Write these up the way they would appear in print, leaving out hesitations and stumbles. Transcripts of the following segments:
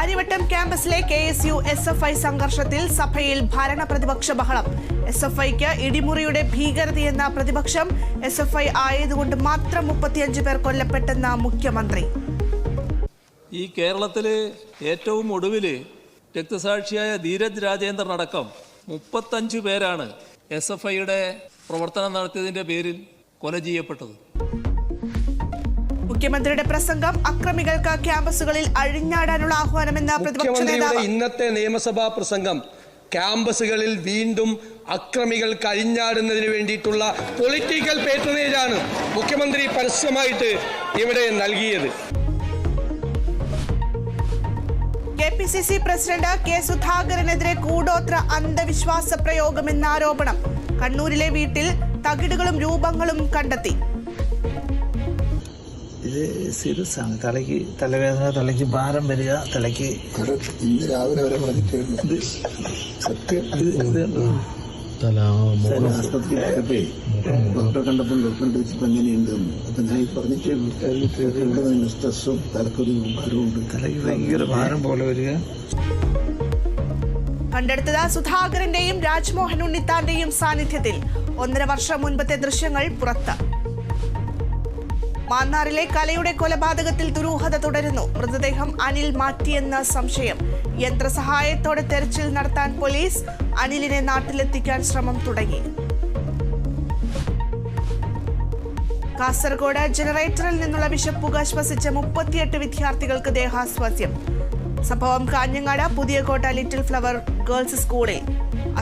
Karyavattom ക്യാമ്പസിലെ KSU SFI സംഘർഷത്തിൽ സഭയിൽ ഭരണപ്രതിപക്ഷ ബഹളം. SFIക്ക് ഇടിമുറിയുടെ ഭീകരതയെന്ന പ്രതിപക്ഷം. SFI ആയതുകൊണ്ട് മാത്രം 35 പേർ കൊല്ലപ്പെട്ടെന്ന മുഖ്യമന്ത്രി. ഈ കേരളത്തിലെ ഏറ്റവും ഒടുവിൽ രക്തസാക്ഷിയായ ധീരജ് രാജേന്ദ്രൻ അടക്കം 35 പേരാണ് SFIയുടെ പ്രവർത്തനം നടത്തിയതിന്റെ പേരിൽ കൊല ചെയ്യപ്പെട്ടത്. മുഖ്യമന്ത്രിയുടെ പ്രസംഗം അക്രമികൾക്ക് ക്യാമ്പസുകളിൽ അഴിഞ്ഞാടാനുള്ള ആഹ്വാനമെന്ന പ്രതിപക്ഷ നേതാവ്. ഇന്നത്തെ നിയമസഭാ പ്രസംഗം ക്യാമ്പസുകളിൽ വീണ്ടും അക്രമികൾക്ക് അഴിഞ്ഞാടുന്നതിന് വേണ്ടിയിട്ടുള്ള പൊളിറ്റിക്കൽ പേട്രണേജാണ് മുഖ്യമന്ത്രി പരസ്യമായിട്ട് ഇവിടെ നൽകിയത്. KPCC president K. സുധാകരനെതിരെ കൂടോത്ര അന്ധവിശ്വാസ പ്രയോഗമെന്ന ആരോപണം. കണ്ണൂരിലെ വീട്ടിൽ തകിടുകളും രൂപങ്ങളും കണ്ടെത്തി. ഇത് സീരിയസ് ആണ്. തലവേദന, തലയ്ക്ക് ഭാരം വരിക, തലയ്ക്ക് ഇന്ന് രാവിലെ വരെ ആസ്പത്രിയിലായപ്പോഴേ ഡോക്ടറെ കണ്ടപ്പോൾ ഡോക്ടറിന്റെ വെച്ചപ്പോൾ എങ്ങനെയുണ്ട് അപ്പൊ ഞാൻ പറഞ്ഞിട്ട് സ്ട്രെസ്സും തലക്കൊരു ഭാരമുണ്ട്, തലയ്ക്ക് ഭയങ്കര ഭാരം പോലെ വരിക. കണ്ടെടുത്തത് സുധാകരന്റെയും രാജ്മോഹൻ ഉണ്ണിത്താന്റെയും സാന്നിധ്യത്തിൽ 1.5 വർഷം മുൻപത്തെ ദൃശ്യങ്ങൾ പുറത്ത്. മാന്നാറിലെ കലയുടെ കൊലപാതകത്തിൽ ദുരൂഹത തുടരുന്നു. മൃതദേഹം അനിൽ മാറ്റിയെന്ന സംശയം. യന്ത്രസഹായത്തോടെ തെരച്ചിൽ നടത്താൻ പോലീസ്. അനിലിനെ നാട്ടിലെത്തിക്കാൻ ശ്രമം തുടങ്ങി. കാസർഗോഡ് ജനറേറ്ററിൽ നിന്നുള്ള വിഷപ്പുക ശ്വസിച്ച 38 വിദ്യാർത്ഥികൾക്ക് ദേഹാസ്വാസ്ഥ്യം. സംഭവം Kanhangad Puthiyakotta little flower girls സ്കൂളിൽ.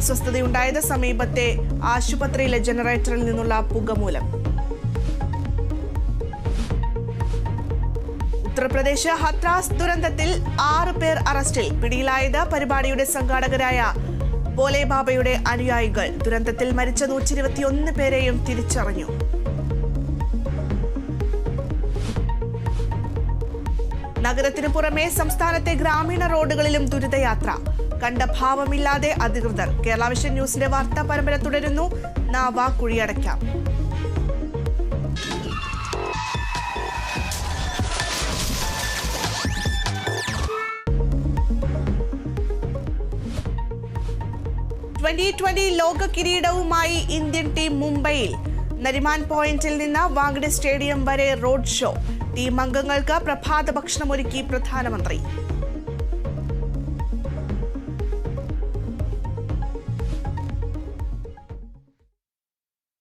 അസ്വസ്ഥതയുണ്ടായത് സമീപത്തെ ആശുപത്രിയിലെ ജനറേറ്ററിൽ നിന്നുള്ള പുക മൂലം. ഉത്തർപ്രദേശ് ഹത്രാസ് ദുരന്തത്തിൽ 6 പേർ അറസ്റ്റിൽ. പിടിയിലായത് പരിപാടിയുടെ സംഘാടകരായ ഭോലെ ബാബയുടെ അനുയായികൾ. ദുരന്തത്തിൽ മരിച്ച 121 പേരെയും തിരിച്ചറിഞ്ഞു. നഗരത്തിനു പുറമെ സംസ്ഥാനത്തെ ഗ്രാമീണ റോഡുകളിലും ദുരിതയാത്ര. കണ്ട ഭാവമില്ലാതെ അധികൃതർ. കേരള വിഷൻ ന്യൂസിന്റെ വാർത്താ പരമ്പര തുടരുന്നു. നാവ കുഴിയടയ്ക്കാം. T20 ലോക കിരീടവുമായി ഇന്ത്യൻ ടീം മുംബൈയിൽ. നരിമാൻ പോയിന്റിൽ നിന്ന് വാങ്കഡെ സ്റ്റേഡിയം വരെ റോഡ് ഷോ. ടീം അംഗങ്ങൾക്ക് പ്രഭാത ഭക്ഷണമൊരുക്കി പ്രധാനമന്ത്രി.